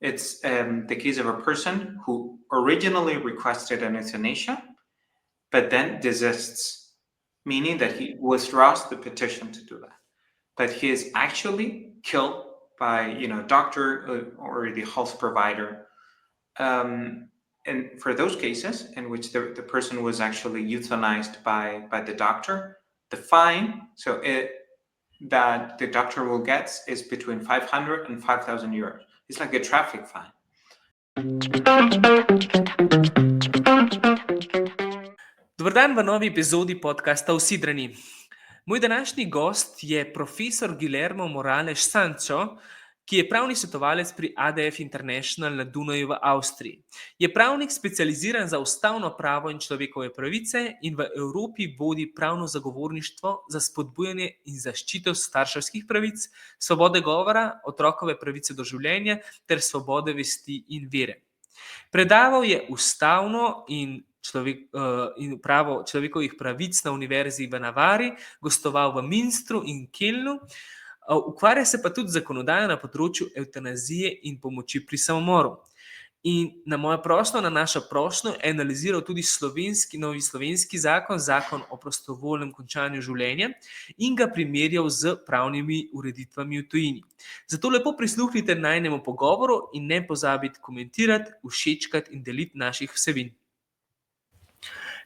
It's the case of a person who originally requested an euthanasia, but then desists, meaning that he withdraws the petition to do that. But he is actually killed by, doctor or the health provider. And for those cases in which the person was actually euthanized by the doctor, the fine that the doctor will get is between 500 and 5,000 euros. It's like a traffic fine. Dober dan v novi epizodi podcasta Usidrani. Moj današnji gost je profesor Guillermo Sancho, ki je pravni svetovalec pri ADF International na Dunaju v Avstriji. Je pravnik specializiran za ustavno pravo in človekove pravice in v Evropi vodi pravno zagovorništvo za spodbujanje in zaščito starševskih pravic, svobode govora, otrokove pravice do življenja ter svobode vesti in vere. Predaval je ustavno in pravo človekovih pravic na univerzi v Navari, gostoval v Münstru in Kelnu, ukvarja se pa tudi z zakonodajo na področju evtanazije in pomoči pri samomoru. In na našo prošnjo je analiziral tudi novi slovenski zakon o prostovoljnem končanju življenja in ga primerjal z pravnimi ureditvami v tujini. Zato lepo prisluhnite najnemu pogovoru in ne pozabite komentirati, všečkati in deliti naših vsebin.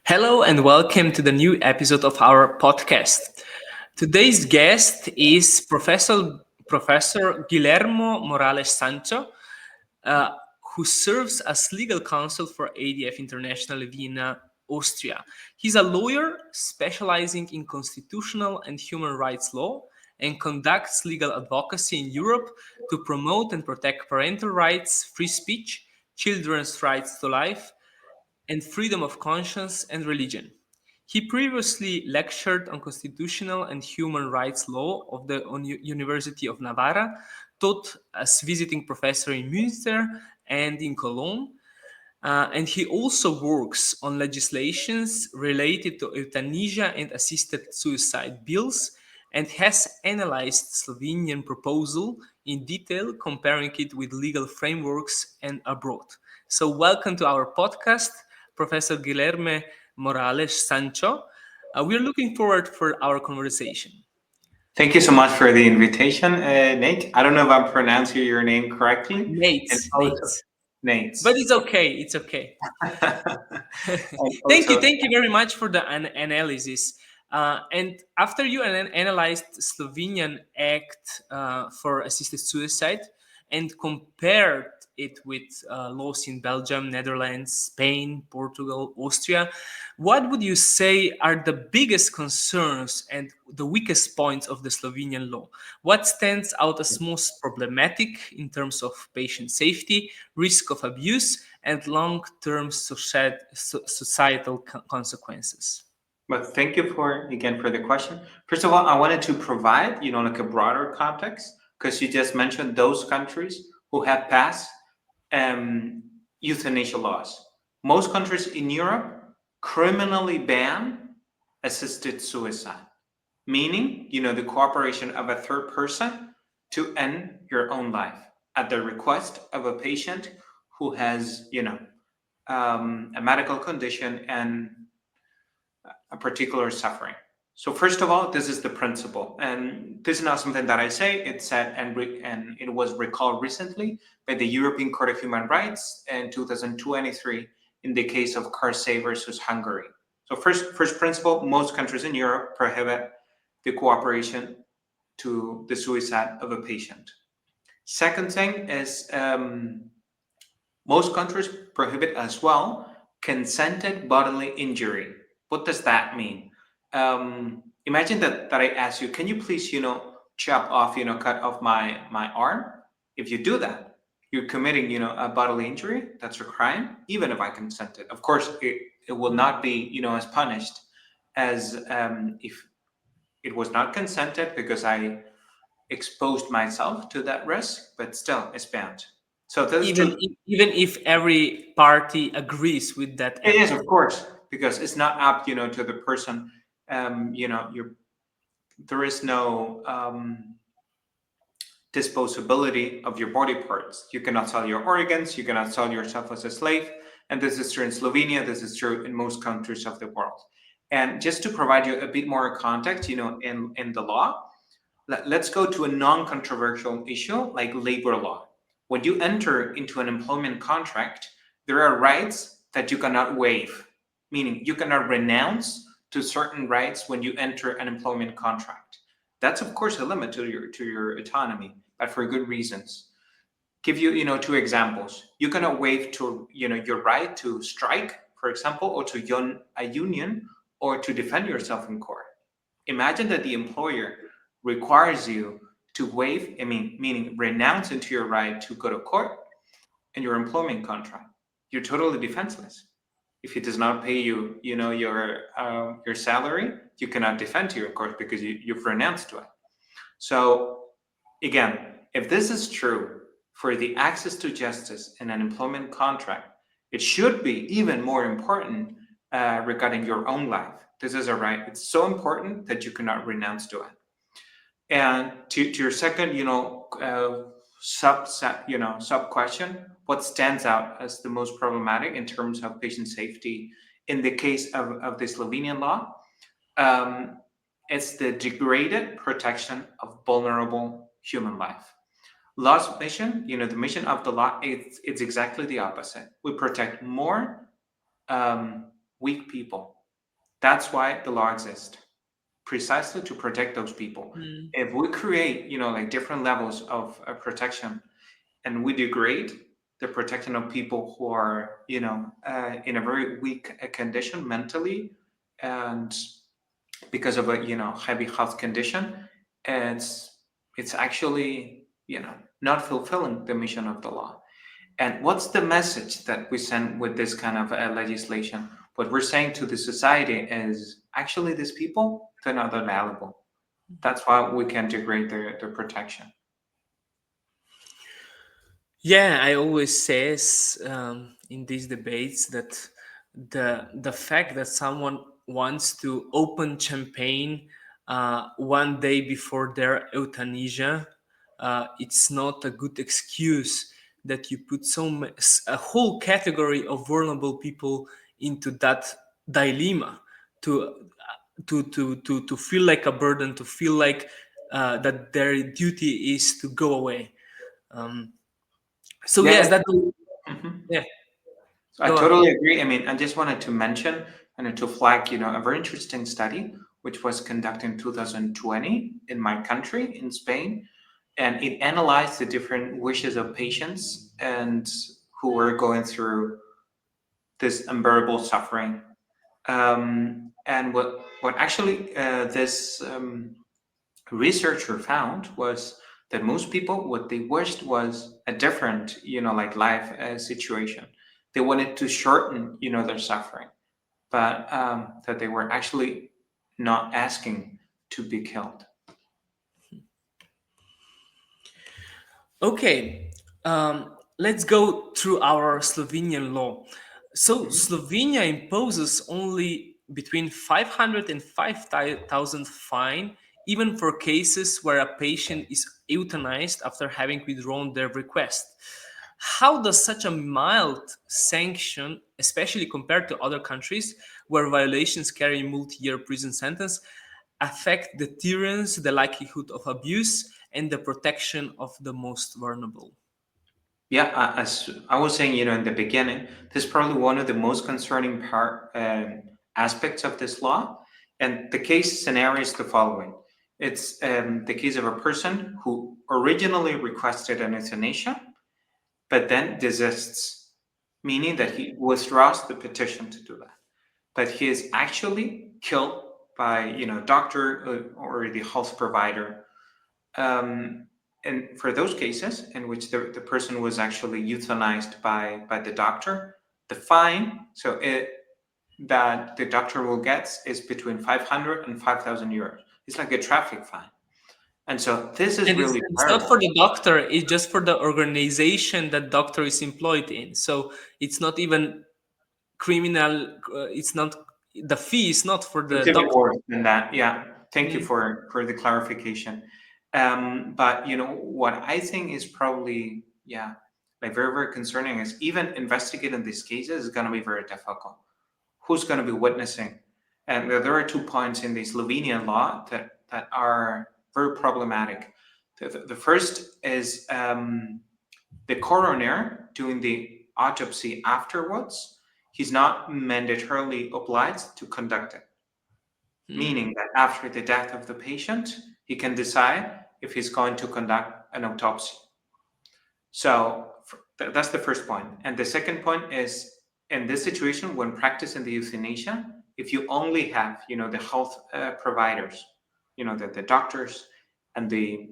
Hello and welcome to the new episode of our podcast. Today's guest is Professor Guillermo Sancho, who serves as legal counsel for ADF International Vienna, Austria. He's a lawyer specializing in constitutional and human rights law and conducts legal advocacy in Europe to promote and protect parental rights, free speech, children's rights to life, and freedom of conscience and religion. He previously lectured on constitutional and human rights law of the University of Navarra, taught as visiting professor in Münster and in Cologne, and he also works on legislations related to euthanasia and assisted suicide bills, and has analyzed Slovenian proposal in detail, comparing it with legal frameworks and abroad. So welcome to our podcast, Professor Guillermo Sancho. We're looking forward for our conversation. Thank you so much for the invitation, Nate. I don't know if I'm pronouncing your name correctly. Nate. But it's okay. It's okay. Thank you very much for the analysis. And after you analyzed Slovenian Act for assisted suicide and compared it with laws in Belgium, Netherlands, Spain, Portugal, Austria, what would you say are the biggest concerns and the weakest points of the Slovenian law? What stands out as most problematic in terms of patient safety, risk of abuse, and long-term societal consequences? But thank you for the question. First of all, I wanted to provide, like a broader context, because you just mentioned those countries who have passed euthanasia laws. Most countries in Europe criminally ban assisted suicide, meaning, the cooperation of a third person to end your own life at the request of a patient who has, a medical condition and a particular suffering. So first of all, this is the principle, and this is not something that I say. It's said and it was recalled recently by the European Court of Human Rights in 2023 in the case of Karsay versus Hungary. So first principle: most countries in Europe prohibit the cooperation to the suicide of a patient. Second thing is most countries prohibit as well consented bodily injury. What does that mean? Imagine that I ask you, can you please, chop off, cut off my arm? If you do that, you're committing, a bodily injury. That's a crime, even if I consented. Of course, it will not be, as punished as if it was not consented because I exposed myself to that risk, but still it's banned. So even if every party agrees with that. It is, of course, because it's not up, to the person. There is no disposability of your body parts. You cannot sell your organs, you cannot sell yourself as a slave. And this is true in Slovenia, this is true in most countries of the world. And just to provide you a bit more context, in the law, let's go to a non-controversial issue like labor law. When you enter into an employment contract, there are rights that you cannot waive, meaning you cannot renounce to certain rights when you enter an employment contract. That's of course a limit to your autonomy, but for good reasons. Give you, 2 examples. You cannot waive to your right to strike, for example, or to join a union or to defend yourself in court. Imagine that the employer requires you to waive, meaning renounce into your right to go to court in your employment contract. You're totally defenseless. If it does not pay you, your salary, you cannot defend to your court because you've renounced to it. So again, if this is true for the access to justice in an employment contract, it should be even more important regarding your own life. This is a right. It's so important that you cannot renounce to it. And to your second, sub question, what stands out as the most problematic in terms of patient safety in the case of the Slovenian law? It's the degraded protection of vulnerable human life. Law's mission, the mission of the law, it's exactly the opposite. We protect more weak people. That's why the law exists, precisely to protect those people. If we create, different levels of protection, and we degrade the protection of people who are, in a very weak condition mentally, and because of a, heavy health condition, it's actually, not fulfilling the mission of the law. And what's the message that we send with this kind of legislation? What we're saying to the society is, actually, these people, they're not that valuable. That's why we can degrade their protection. Yeah, I always says in these debates that the fact that someone wants to open champagne one day before their euthanasia, it's not a good excuse that you put a whole category of vulnerable people into that dilemma to feel like a burden, to feel like that their duty is to go away. So yes, that. Yeah. I totally agree. I just wanted to mention and to flag, a very interesting study which was conducted in 2020 in my country, in Spain, and it analyzed the different wishes of patients and who were going through this unbearable suffering. And what actually this researcher found was that most people, what they wished was a different, life situation. They wanted to shorten, their suffering, but that they were actually not asking to be killed. Okay, let's go through our Slovenian law. So Slovenia imposes only between 500 and 5,000 fine, even for cases where a patient is euthanized after having withdrawn their request. How does such a mild sanction, especially compared to other countries where violations carry multi-year prison sentence, affect deterrence, the likelihood of abuse, and the protection of the most vulnerable? Yeah, as I was saying, in the beginning, this is probably one of the most concerning aspects of this law. And the case scenario is the following. It's the case of a person who originally requested an euthanasia, but then desists, meaning that he withdraws the petition to do that. But he is actually killed by, doctor or the health provider. And for those cases in which the person was actually euthanized by the doctor, the fine, that the doctor will get is between 500 and 5,000 euros. It's like a traffic fine. And so this is really it's not for the doctor, it's just for the organization that doctor is employed in. So it's not even criminal, it's not, the fee is not for the it's even doctor. worse than that. Yeah, thank you for the clarification. But what I think is probably like very, very concerning is even investigating these cases is going to be very difficult. Who's going to be witnessing? And there are 2 points in the Slovenian law that are very problematic. The first is the coroner doing the autopsy afterwards. He's not mandatorily obliged to conduct it, meaning that after the death of the patient, he can decide if he's going to conduct an autopsy. So that's the first point. And the second point is, in this situation, when practicing the euthanasia, if you only have, the health providers, the doctors and the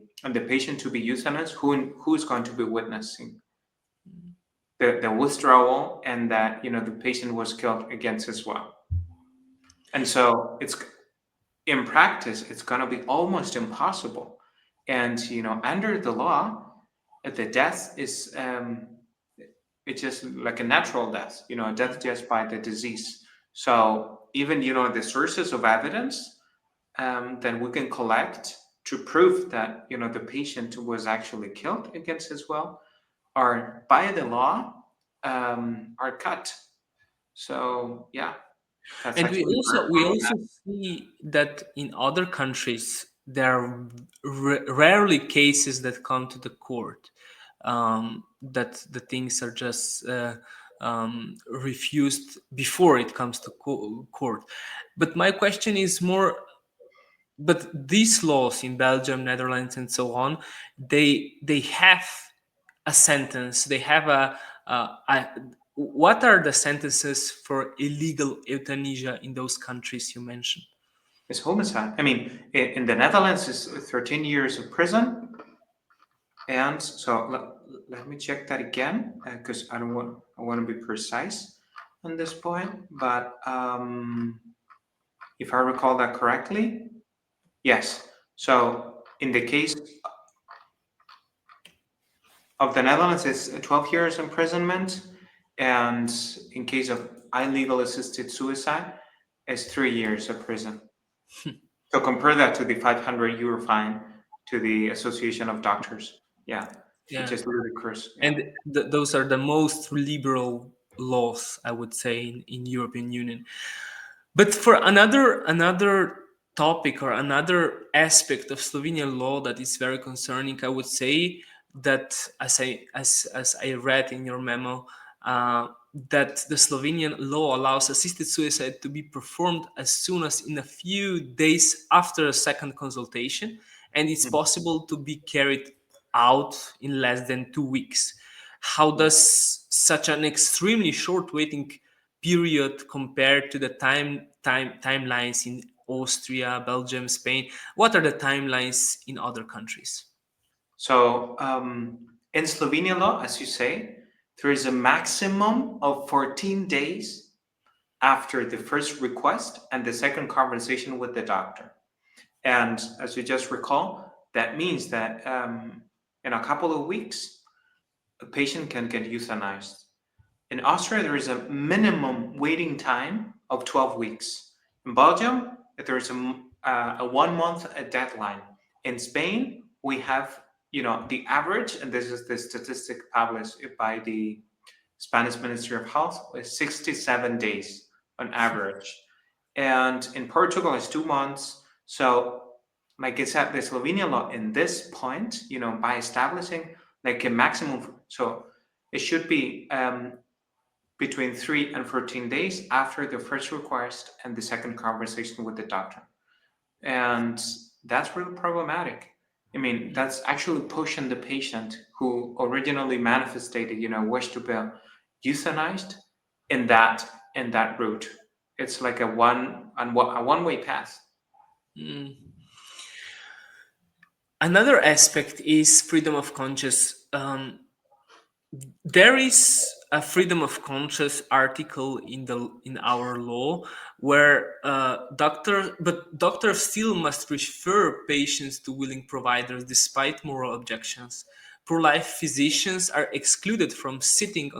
patient to be euthanized, who is going to be witnessing the withdrawal and that, the patient was killed against his will. And so in practice, it's going to be almost impossible. And, under the law, the death is it's just like a natural death, a death just by the disease. So even, the sources of evidence that we can collect to prove that, the patient was actually killed against his will are by the law are cut. So that's And we actually also see that in other countries there are rarely cases that come to the court, that the things are just refused before it comes to court. But my question is more, but these laws in Belgium, Netherlands, and so on, they have a sentence. They have what are the sentences for illegal euthanasia in those countries you mentioned? It's homicide. I mean, in the Netherlands, it's 13 years of prison. And so let me check that again, because I want to be precise on this point. But if I recall that correctly, yes. So in the case of the Netherlands, it's 12 years imprisonment. And in case of illegal assisted suicide, it's 3 years of prison. So compare that to the 500 euro fine to the Association of Doctors. It's just ludicrous. And those are the most liberal laws, I would say, in European Union. But for another topic or another aspect of Slovenian law that is very concerning, I would say that, as I read in your memo, that the Slovenian law allows assisted suicide to be performed as soon as in a few days after a second consultation, and it's possible to be carried out in less than 2 weeks. How does such an extremely short waiting period compared to the timelines in Austria, Belgium, Spain? What are the timelines in other countries? So in Slovenian law, as you say, there is a maximum of 14 days after the first request and the second conversation with the doctor. And as you just recall, that means that in a couple of weeks, a patient can get euthanized. In Austria, there is a minimum waiting time of 12 weeks. In Belgium, there is a 1 month deadline. In Spain, we have, the average, and this is the statistic published by the Spanish Ministry of Health, is 67 days on average. And in Portugal, it's 2 months. So, like I said, the Slovenian law in this point, by establishing like a maximum, so it should be between 3 and 14 days after the first request and the second conversation with the doctor. And that's really problematic. I mean, that's actually pushing the patient who originally manifested, wish to be euthanized in that route. It's like a one-way path. Another aspect is freedom of conscience. There is a freedom of conscience article in our law where doctors still must refer patients to willing providers despite moral objections. Pro-life physicians are excluded from sitting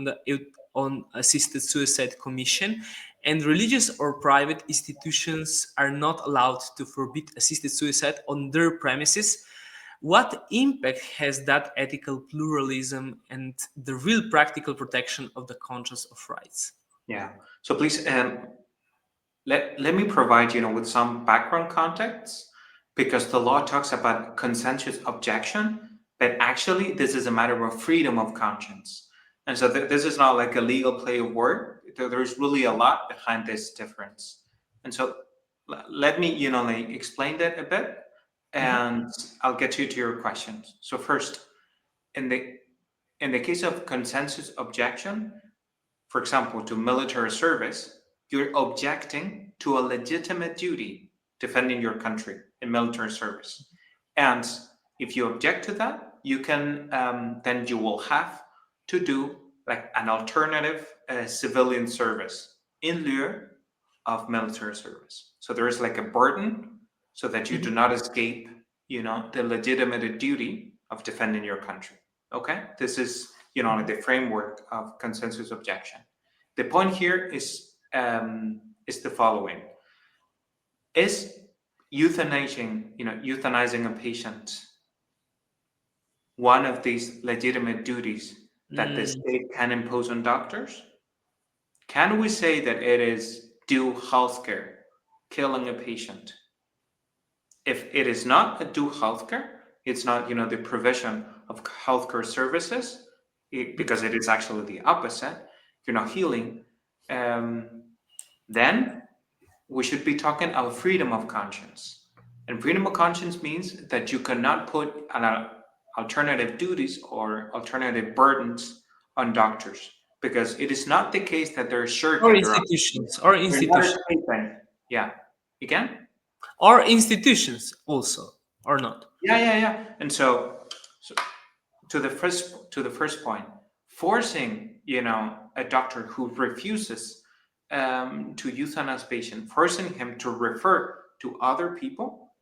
on assisted suicide commission, and religious or private institutions are not allowed to forbid assisted suicide on their premises what impact has that ethical pluralism and the real practical protection of the conscience of rights? Yeah. So please, let me provide with some background context, because the law talks about consensus objection, but actually this is a matter of freedom of conscience. And so this is not like a legal play of word. There's really a lot behind this difference. And so let me like explain that a bit, and I'll get you to your questions. So first, in the case of consensus objection, for example, to military service, you're objecting to a legitimate duty defending your country in military service. And if you object to that, you can then you will have to do like an alternative civilian service in lieu of military service. So there is like a burden so that you do not escape, the legitimate duty of defending your country. Okay, this is the framework of consensus objection. The point here is the following: is euthanizing a patient one of these legitimate duties that the state can impose on doctors? Can we say that it is due healthcare, killing a patient? If it is not a due healthcare, it's not the provision of healthcare services, because it is actually the opposite. You're not healing. Then we should be talking about freedom of conscience. And freedom of conscience means that you cannot put alternative duties or alternative burdens on doctors, because it is not the case that they're sure Or institutions. Yeah. Again? Or institutions also, or not? Yeah. And so to the first point, forcing a doctor who refuses to euthanize patient, forcing him to refer to other people,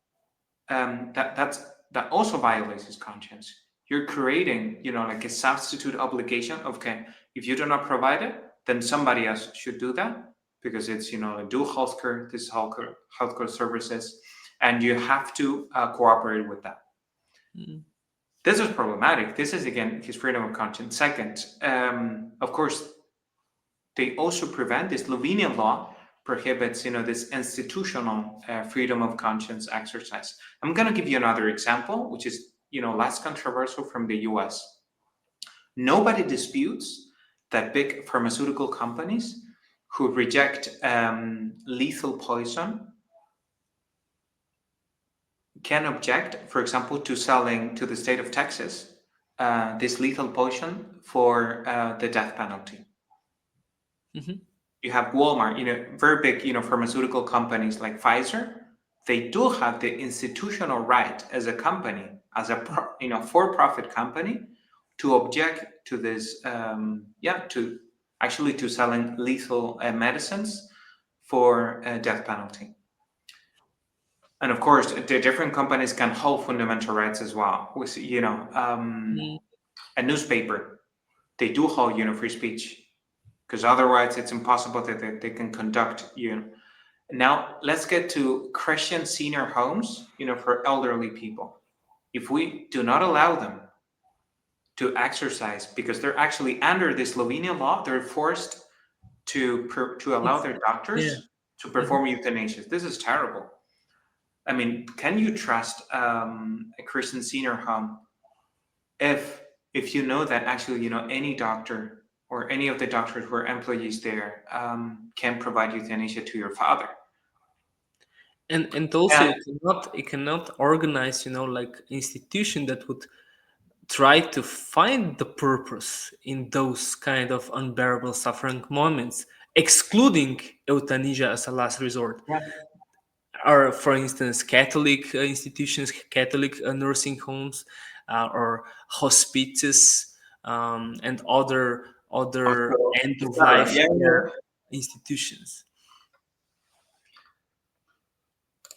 that also violates his conscience. You're creating like a substitute obligation. Okay, if you do not provide it, then somebody else should do that, because it's do healthcare, this healthcare services, and you have to cooperate with that. This is problematic. This is, again, his freedom of conscience. Second, of course, they also prevent, this Slovenian law prohibits this institutional freedom of conscience exercise. I'm going to give you another example, which is less controversial, from the US. Nobody disputes that big pharmaceutical companies who reject lethal poison can object, for example, to selling to the state of Texas this lethal poison for the death penalty. You have Walmart, very big, pharmaceutical companies like Pfizer. They do have the institutional right as a company, as a for-profit company, to object to this, to selling lethal medicines for death penalty. And of course, the different companies can hold fundamental rights as well. With a newspaper, they do hold free speech, because otherwise it's impossible that they can conduct. Now let's get to Christian senior homes, for elderly people. If we do not allow them to exercise, because they're actually under the Slovenian law, they're forced to allow their doctors to perform euthanasia. This is terrible. I mean, can you trust a Christian senior home if you know that actually any doctor or any of the doctors who are employees there can provide euthanasia to your father? And also it cannot organize like institution that would try to find the purpose in those kind of unbearable suffering moments, excluding euthanasia as a last resort. Or, for instance, Catholic institutions, Catholic nursing homes, or hospices, and other end of life institutions.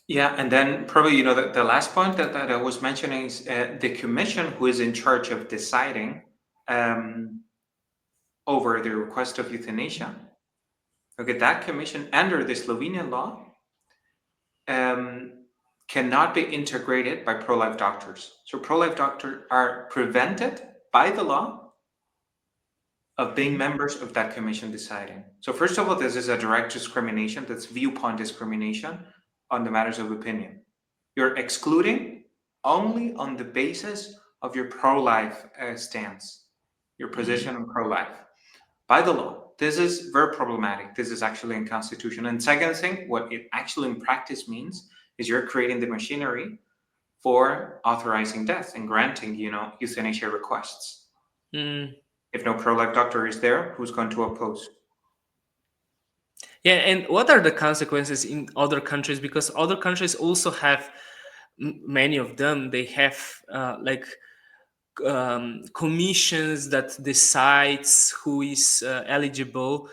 Yeah, and then probably the last point that I was mentioning is the commission who is in charge of deciding over the request of euthanasia. Okay, that commission under the Slovenian law cannot be integrated by pro-life doctors. So pro-life doctors are prevented by the law of being members of that commission deciding. So first of all, this is a direct discrimination. That's viewpoint discrimination on the matters of opinion. You're excluding only on the basis of your pro-life stance, your position on pro-life, by the law. This is very problematic. This is actually unconstitutional. And second thing, what it actually in practice means is you're creating the machinery for authorizing death and granting, euthanasia requests. If no pro-life doctor is there, who's going to oppose? Yeah, and what are the consequences in other countries? Because other countries also have, many of them, they have commissions that decides who is eligible,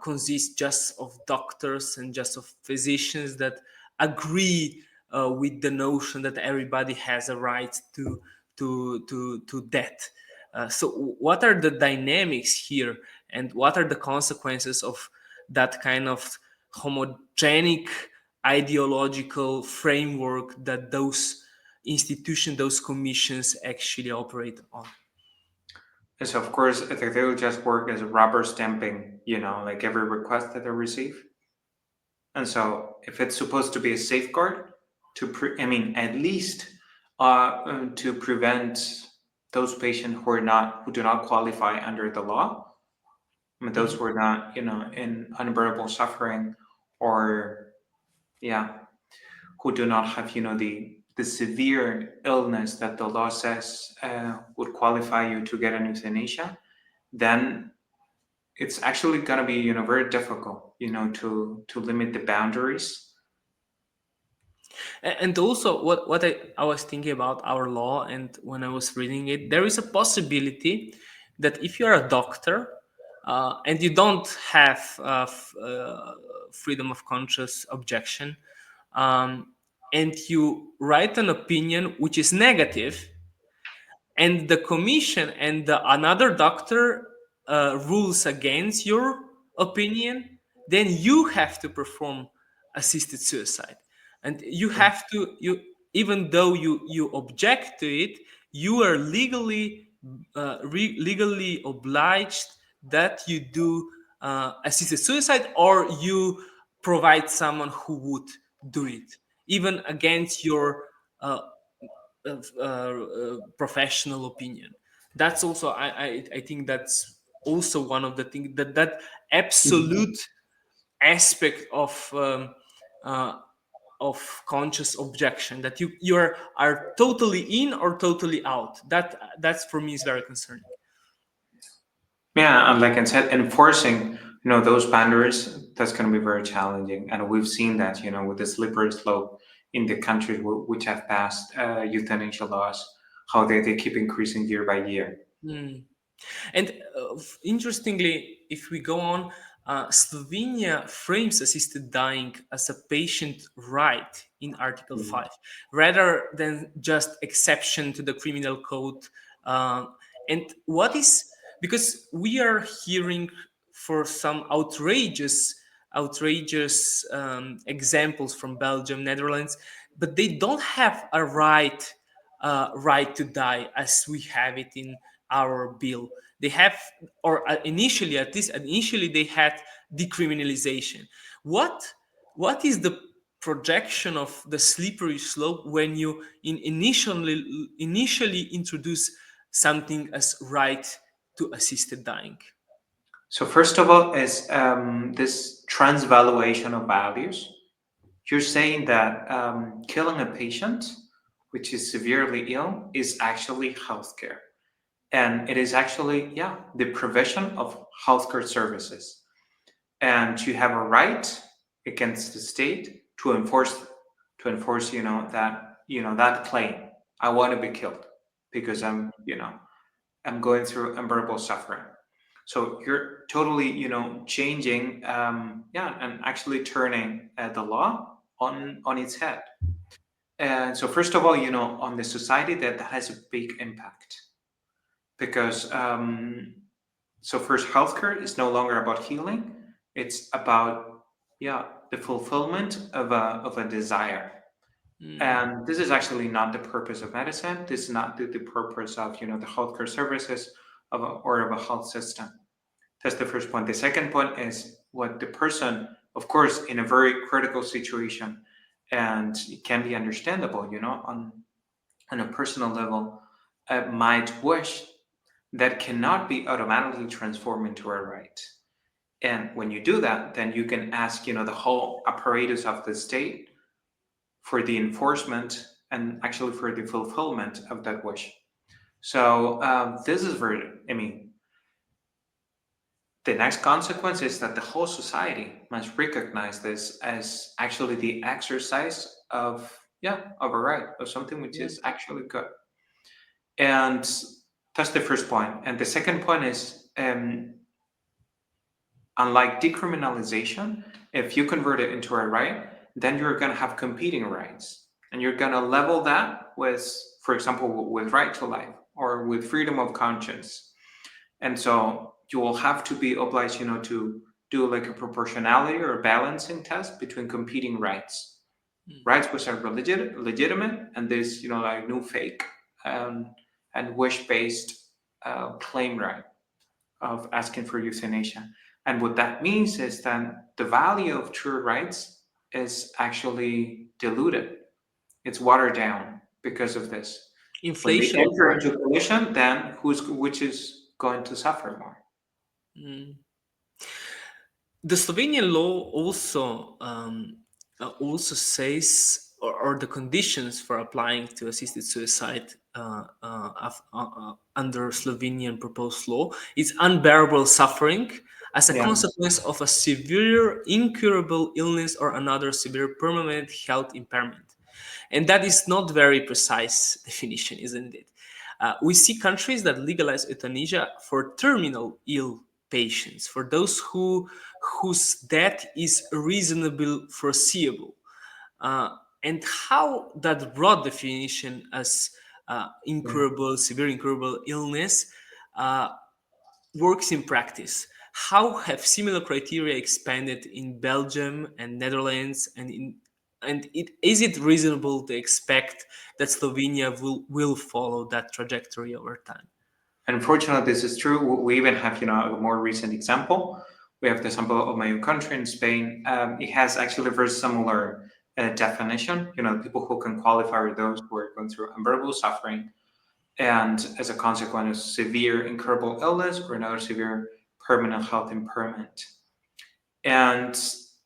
consists just of doctors and just of physicians that agree with the notion that everybody has a right to death. So what are the dynamics here, and what are the consequences of that kind of homogenic ideological framework that those institutions, those commissions actually operate on? Yes, of course, I think they will just work as a rubber stamping, like every request that they receive. And so if it's supposed to be a safeguard at least to prevent those patients who do not qualify under the law, those who are not, in unbearable suffering, or who do not have, the severe illness that the law says would qualify you to get an euthanasia, then it's actually going to be, very difficult, to limit the boundaries. And also what I was thinking about our law, and when I was reading it, there is a possibility that if you're a doctor and you don't have freedom of conscience objection, and you write an opinion which is negative, and the commission and another doctor rules against your opinion, then you have to perform assisted suicide, and you have to, even though you object to it, you are legally obliged that you do assisted suicide, or you provide someone who would do it, even against your professional opinion. That's also, I think that's also one of the things, that absolute aspect of conscious objection, that you are totally in or totally out. That's for me is very concerning. Yeah, and like I said, enforcing, those boundaries, that's going to be very challenging. And we've seen that, with the slippery slope in the countries which have passed euthanasia laws, how they keep increasing year by year. And interestingly, if we go on, Slovenia frames assisted dying as a patient right in Article 5, rather than just exception to the criminal code. And what is, because we are hearing for some outrageous examples from Belgium, Netherlands, but they don't have a right to die as we have it in our bill. They have, or initially they had decriminalization. What is the projection of the slippery slope when you initially introduce something as right to assisted dying? So first of all, is this transvaluation of values. You're saying that killing a patient which is severely ill is actually healthcare. And it is actually, the provision of healthcare services. And you have a right against the state to enforce, that claim. I want to be killed because I'm going through unbearable suffering. So you're totally, changing, and actually turning the law on its head. And so first of all, on the society, that has a big impact, because so first, healthcare is no longer about healing. It's about, the fulfillment of a desire. And this is actually not the purpose of medicine. This is not the purpose of, the healthcare services or of a health system. That's the first point. The second point is what the person, of course, in a very critical situation, and it can be understandable, on a personal level, might wish that cannot be automatically transformed into a right. And when you do that, then you can ask, the whole apparatus of the state for the enforcement and actually for the fulfillment of that wish. So this is the next consequence is that the whole society must recognize this as actually the exercise of a right, of something which is actually good. And that's the first point. And the second point is, unlike decriminalization, if you convert it into a right, then you're going to have competing rights. And you're going to level that with, for example, with right to life or with freedom of conscience. And so you will have to be obliged, to do like a proportionality or a balancing test between competing rights. Rights which are legitimate, and this, like new fake and wish-based claim right of asking for euthanasia. And what that means is that the value of true rights is actually diluted. It's watered down because of this. Inflation. When they enter into collision, then which is going to suffer more? The Slovenian law also says, or the conditions for applying to assisted suicide under Slovenian proposed law is unbearable suffering as a consequence of a severe incurable illness or another severe permanent health impairment. And that is not very precise definition, isn't it? We see countries that legalize euthanasia for terminal ill patients, for those whose death is reasonably foreseeable. And how that broad definition as severe incurable illness works in practice. How have similar criteria expanded in Belgium and Netherlands, is it reasonable to expect that Slovenia will follow that trajectory over time? Unfortunately, this is true. We even have, a more recent example. We have the example of my own country in Spain. It has actually a very similar definition. People who can qualify are those who are going through unbearable suffering, and as a consequence, severe incurable illness or another severe permanent health impairment. And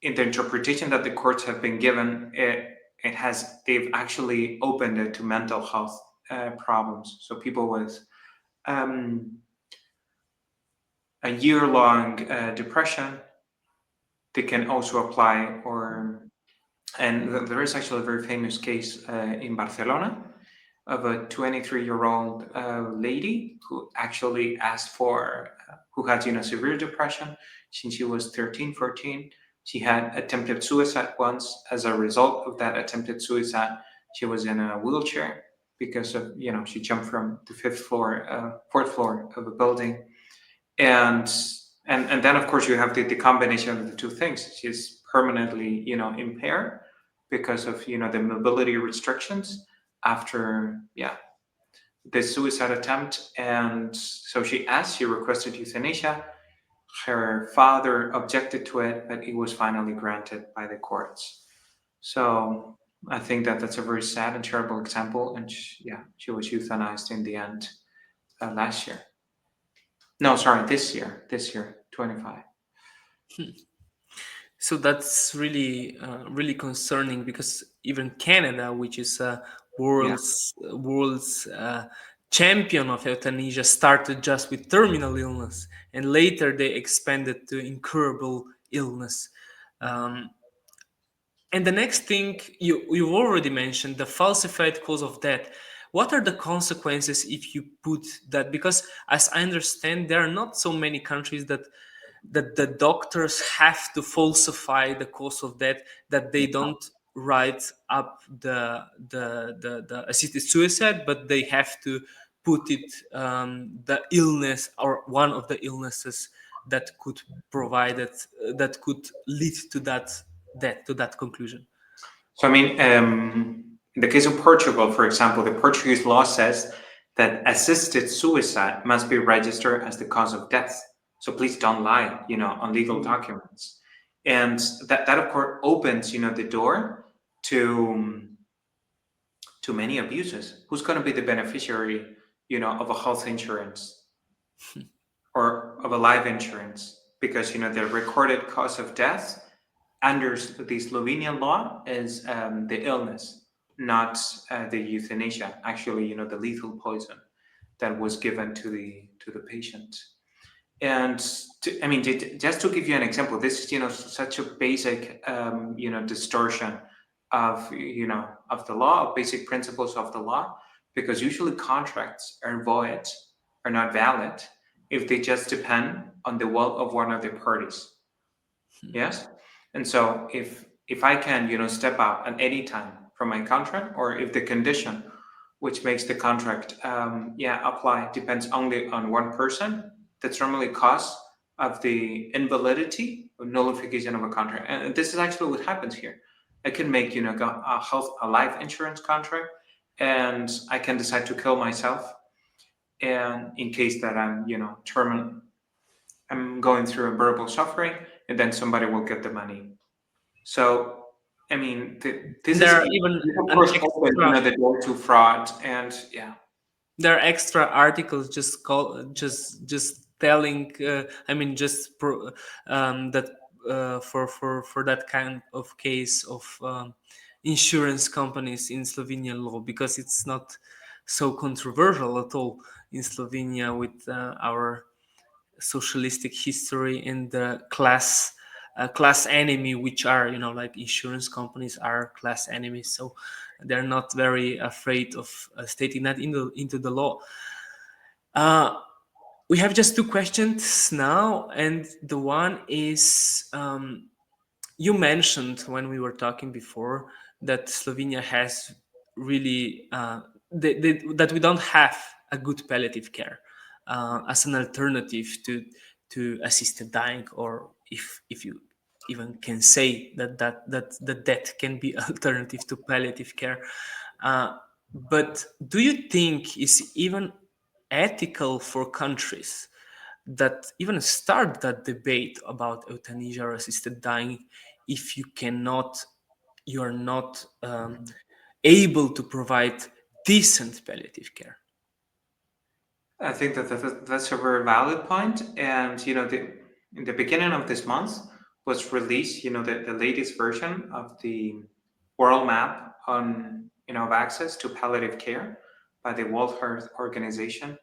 in the interpretation that the courts have been given, they've actually opened it to mental health problems. So people with a year-long depression, they can also apply. And there is actually a very famous case in Barcelona of a 23-year-old lady who actually who had severe depression since she was 13, 14. She had attempted suicide once. As a result of that attempted suicide, she was in a wheelchair because of, she jumped from the fourth floor of a building. And then, of course, you have the combination of the two things. She's permanently, impaired because of, the mobility restrictions after, the suicide attempt. And so she requested euthanasia. Her father objected to it, but it was finally granted by the courts. So I think that's a very sad and terrible example. And she was euthanized in the end last year. No, sorry, this year, 25. So that's really, really concerning, because even Canada, which is a world's champion of euthanasia, started just with terminal illness, and later they expanded to incurable illness. And the next thing you already mentioned, the falsified cause of death. What are the consequences if you put that? Because as I understand, there are not so many countries that the doctors have to falsify the cause of death, that they don't write up the assisted suicide, but they have to put it the illness or one of the illnesses that could provide it, that could lead to that death, to that conclusion. So I mean, In the case of Portugal, for example, the Portuguese law says that assisted suicide must be registered as the cause of death. So please don't lie, on legal documents. And that of course opens, the door to many abuses. Who's going to be the beneficiary, of a health insurance or of a life insurance? Because, the recorded cause of death under the Slovenian law is the illness, not the euthanasia. Actually, the lethal poison that was given to the patient. And just to give you an example, this is such a basic distortion of the law, of basic principles of the law, because usually contracts are void, are not valid if they just depend on the will of one of the parties. Yes, and so if I can step out at any time from my contract, or if the condition which makes the contract apply depends only on one person, that's normally cause of the invalidity or nullification of a contract. And this is actually what happens here. I can make a life insurance contract, and I can decide to kill myself, and in case that I'm terminal, I'm going through unbearable suffering, and then somebody will get the money. So this There are is even of course open the door to fraud, and there are extra articles just telling that for that kind of case of insurance companies in Slovenian law, because it's not so controversial at all in Slovenia with our socialistic history and the class enemy, which are like insurance companies are class enemies, so they're not very afraid of stating that into the law. We have just two questions now, and the one is, you mentioned when we were talking before that Slovenia has really that we don't have a good palliative care as an alternative to assisted dying, or if you even can say that death can be alternative to palliative care. But do you think it's even ethical for countries that even start that debate about euthanasia or assisted dying if you are not able to provide decent palliative care? I think that's a very valid point. And in the beginning of this month was released the latest version of the world map on of access to palliative care by the World Health Organization.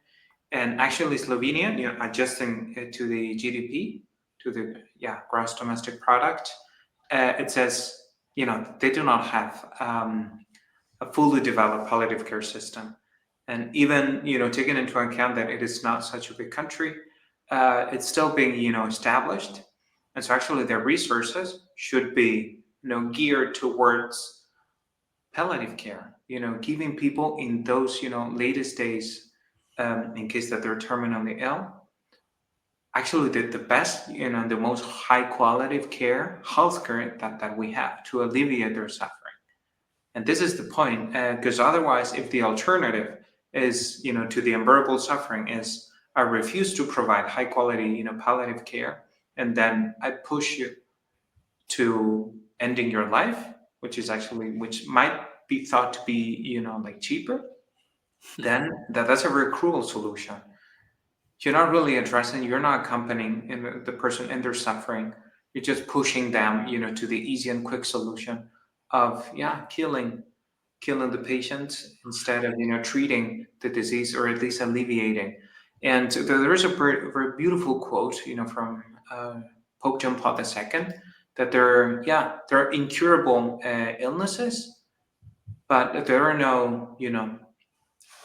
And actually Slovenia, adjusting it to the GDP, to the gross domestic product, it says they do not have a fully developed palliative care system. And even taking into account that it is not such a big country, it's still being established. And so actually their resources should be geared towards palliative care, giving people in those latest days, in case that they're terminally ill, actually the best, the most high quality of care, healthcare that we have to alleviate their suffering. And this is the point, because otherwise, if the alternative is to the unbearable suffering is I refuse to provide high quality palliative care, and then I push you to ending your life, which might be thought to be like cheaper, then that's a very cruel solution. You're not really addressing, you're not accompanying the person in their suffering. You're just pushing them to the easy and quick solution of killing the patient instead of treating the disease, or at least alleviating. And there is a very, very beautiful quote from Pope John Paul II, that there are incurable illnesses, but there are no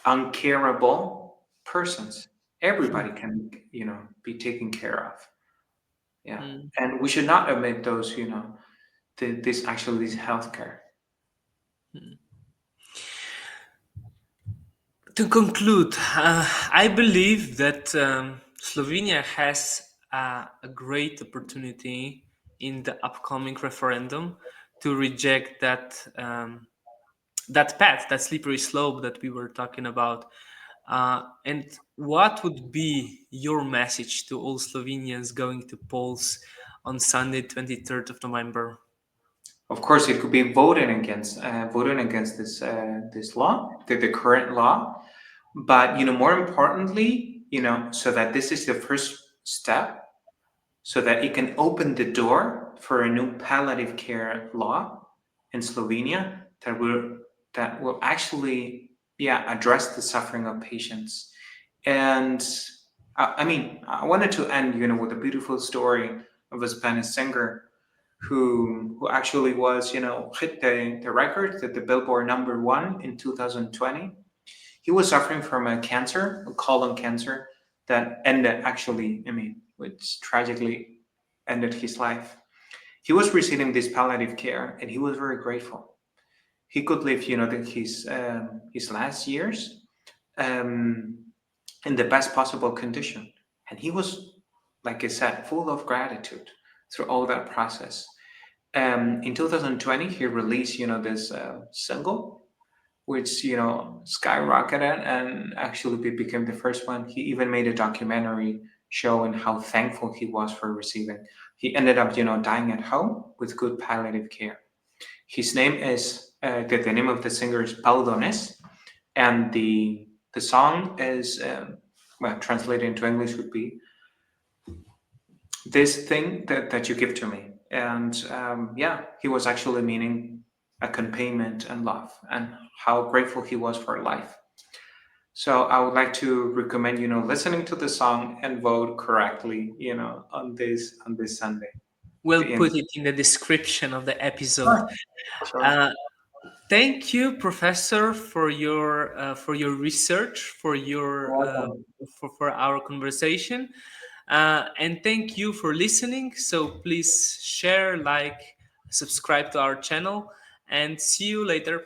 uncurable persons. Everybody can be taken care of. And we should not omit those this healthcare. To conclude, I believe that Slovenia has a great opportunity in the upcoming referendum to reject that that path, that slippery slope that we were talking about. And what would be your message to all Slovenians going to polls on Sunday, 23rd of November? Of course, it could be voting against this law, the current law. But more importantly, so that this is the first step, so that it can open the door for a new palliative care law in Slovenia that will actually address the suffering of patients. And I wanted to end with a beautiful story of a Spanish singer who actually was hit the record, the Billboard #1 in 2020. He was suffering from a cancer, a colon cancer, that ended which tragically ended his life. He was receiving this palliative care, and he was very grateful. He could live, his last years in the best possible condition, and he was, like I said, full of gratitude through all that process. In 2020, he released, this single, which skyrocketed and actually became the first one. He even made a documentary showing how thankful he was for receiving. He ended up dying at home with good palliative care. His name is the name of the singer is Paudones, and the song is translated into English would be "This Thing that You Give to Me." And he was actually meaning accompaniment and love, and how grateful he was for life. So I would like to recommend listening to the song and vote correctly on this Sunday. We'll put it in the description of the episode. Sure. Thank you, Professor, for your research, for for our conversation, and thank you for listening. So please share, like, subscribe to our channel, and see you later.